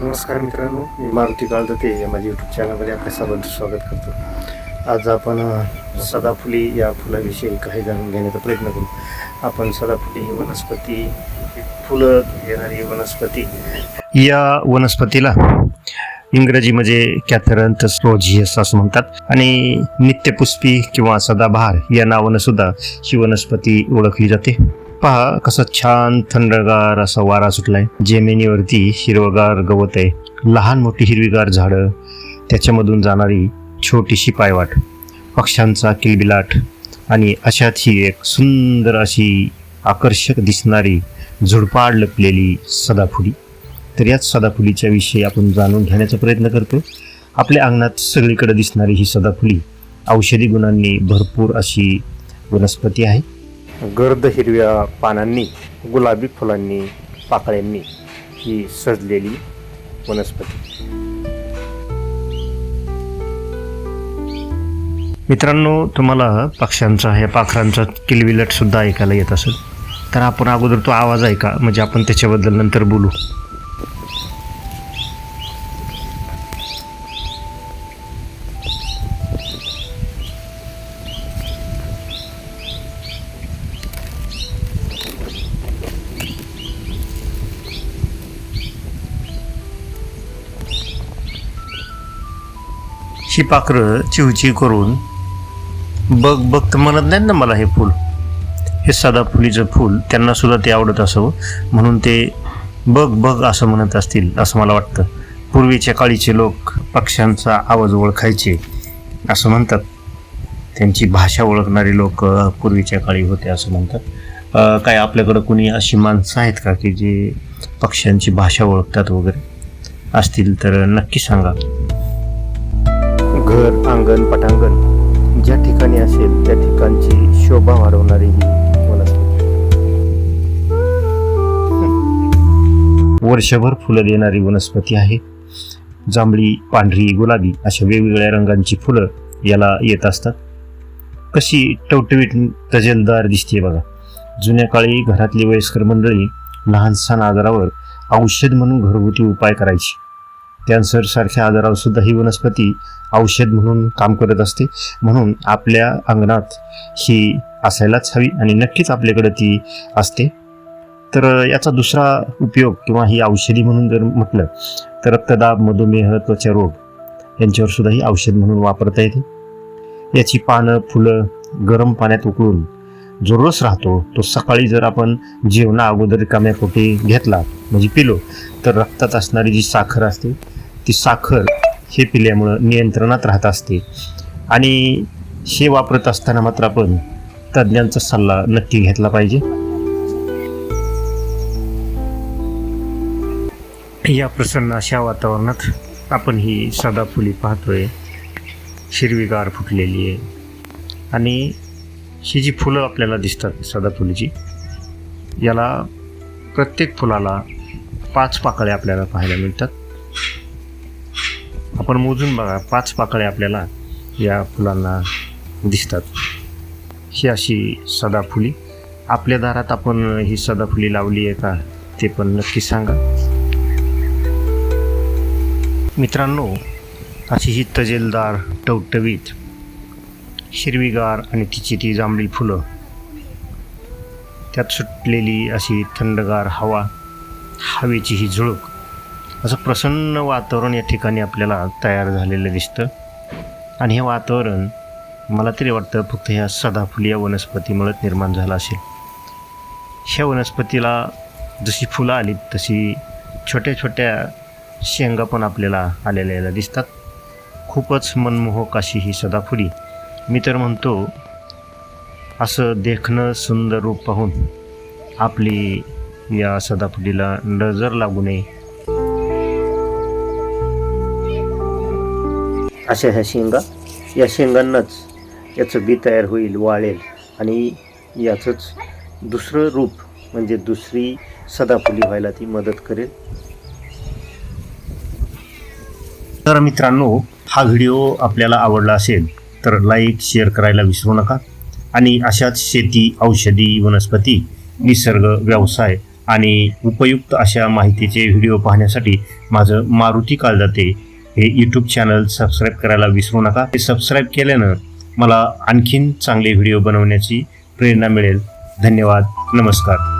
नमस्कार मित्रांनो, मी मारुती काळदते या माझ्या यूट्यूब चॅनलमध्ये आपल्या सर्वांचं स्वागत करतो. आज आपण सदाफुली या फुलाविषयी काही जाणून घेण्याचा प्रयत्न करू. आपण सदाफुली ही वनस्पती, फुलं येणारी वनस्पती, या वनस्पतीला इंग्रजीमध्ये कॅथरंथस रोझियस असं म्हणतात आणि नित्यपुष्पी किंवा सदाबहार या नावानं सुद्धा ही वनस्पती ओळखली जाते. पहा कसं छान थंडगार असा वारा सुटलाय. जमिनीवरती हिरवगार गवत आहे, लहान मोठी हिरवीगार झाडं, त्याच्यामधून जाणारी छोटीशी पायवाट, पक्ष्यांचा किलबिलाट आणि अशात ही एक सुंदर अशी आकर्षक दिसणारी झुडपाड लपलेली सदाफुली. तर याच सदाफुलीच्या विषयी आपण जाणून घेण्याचा प्रयत्न करतो. आपल्या अंगणात सगळीकडे दिसणारी ही सदाफुली औषधी गुणांनी भरपूर अशी वनस्पती आहे. गर्द हिरव्या पानांनी, गुलाबी फुलांनी, पाकळ्यांनी ही सजलेली वनस्पती. मित्रांनो, तुम्हाला पक्ष्यांचा, ह्या पाखरांचा किलबिलाट सुद्धा ऐकायला येत असेल, तर आपण अगोदर तो आवाज ऐका, म्हणजे आपण त्याच्याबद्दल नंतर बोलू. ही पाखरं चिवचिव करून बघ बघ तर म्हणत नाहीत ना मला हे फूल. हे सदाफुलीचं फूल त्यांना सुद्धा ते आवडत असावं म्हणून ते बघ बघ असं म्हणत असतील असं मला वाटतं. पूर्वीच्या काळीचे लोक पक्ष्यांचा आवाज ओळखायचे असं म्हणतात. त्यांची भाषा ओळखणारे लोक पूर्वीच्या काळी होते असं म्हणतात. काय आपल्याकडं कुणी अशी माणसं आहेत का की जे पक्ष्यांची भाषा ओळखतात वगैरे? असतील तर नक्की सांगा. घर, अंगण, पटांगण ज्या ठिकाणी असेल त्या ठिकाणची शोभा वाढवणारी ही वनस्पती. वर्षभर फुलं देणारी वनस्पती आहे. जांभळी, पांढरी, गुलाबी अशा वेगवेगळ्या रंगांची फुलं याला येत असतात. कशी टवटवीत तजेलदार दिसते बघा. जुन्या काळी घरातली वयस्कर मंडळी लहानसहान आजारावर औषध म्हणून घरगुती उपाय करायची. कॅन्सर सारख्या आजारावर सुद्धा ही वनस्पती औषध म्हणून काम करत असते. म्हणून आपल्या अंगणात ही असायलाच हवी आणि नक्कीच आपल्याकडे ती असते. तर याचा दुसरा उपयोग किंवा ही औषधी म्हणून जर म्हटलं तर रक्तदाब, मधुमेह, त्वचारोग यांच्यावर सुद्धा ही औषध म्हणून वापरता येते. याची पानं, फुलं गरम पाण्यात उकळून जो रस राहतो तो सकाळी जर आपण जेवणा अगोदर रिकाम्या पोटी घेतला म्हणजे पिलो तर रक्तात असणारी जी साखर असते ती साखर हे पिल्यामुळं नियंत्रणात राहत असते. आणि हे वापरत असताना मात्र आपण तज्ज्ञांचा सल्ला नक्की घेतला पाहिजे. या प्रसन्न अशा वातावरणात आपण ही सदाफुली पाहतोय, हिरवीगार फुटलेली आहे. आणि ही जी फुलं आपल्याला दिसतात सदाफुलीची, याला प्रत्येक फुलाला 5 पाकळ्या आपल्याला पाहायला मिळतात. आपण मोजून बघा, 5 पाकळ्या आपल्याला या फुलांना दिसतात. ही अशी सदाफुली. आपल्या दारात आपण ही सदाफुली लावली आहे का ते पण नक्की सांगा. मित्रांनो, अशी ही तजेलदार, टवटवीत, हिरवीगार आणि तिची ती जांभळी फुलं, त्यात सुटलेली अशी थंडगार हवा, हवेची ही झुळूक, असं प्रसन्न वातावरण या ठिकाणी आपल्याला तयार झालेलं दिसतं. आणि हे वातावरण मला तरी वाटतं फक्त ह्या सदाफुली या वनस्पतीमुळेच निर्माण झालं असेल. ह्या वनस्पतीला जशी फुलं आली तशी छोट्या छोट्या शेंगा पण आपल्याला आलेल्या दिसतात. खूपच मनमोहक अशी ही सदाफुली. मी तर म्हणतो असं देखणं सुंदर रूप पाहून आपली या सदाफुलीला नजर लागू नये. अशा ह्या शेंगा, या शेंगांनाच याचं बी तयार होईल, वाळेल आणि याचंच दुसरं रूप म्हणजे दुसरी सदाफुली व्हायला ती मदत करेल. तर मित्रांनो, हा व्हिडिओ आपल्याला आवडला असेल तर लाईक, शेअर करायला विसरू नका. आणि अशाच शेती, औषधी, वनस्पती, निसर्ग, व्यवसाय आणि उपयुक्त अशा माहितीचे व्हिडिओ पाहण्यासाठी माझं मारुती काळदाते हे यूट्यूब चॅनल सबस्क्राईब करायला विसरू नका. हे सबस्क्राईब केल्यानं मला आणखीन चांगले व्हिडिओ बनवण्याची प्रेरणा मिळेल. धन्यवाद. नमस्कार.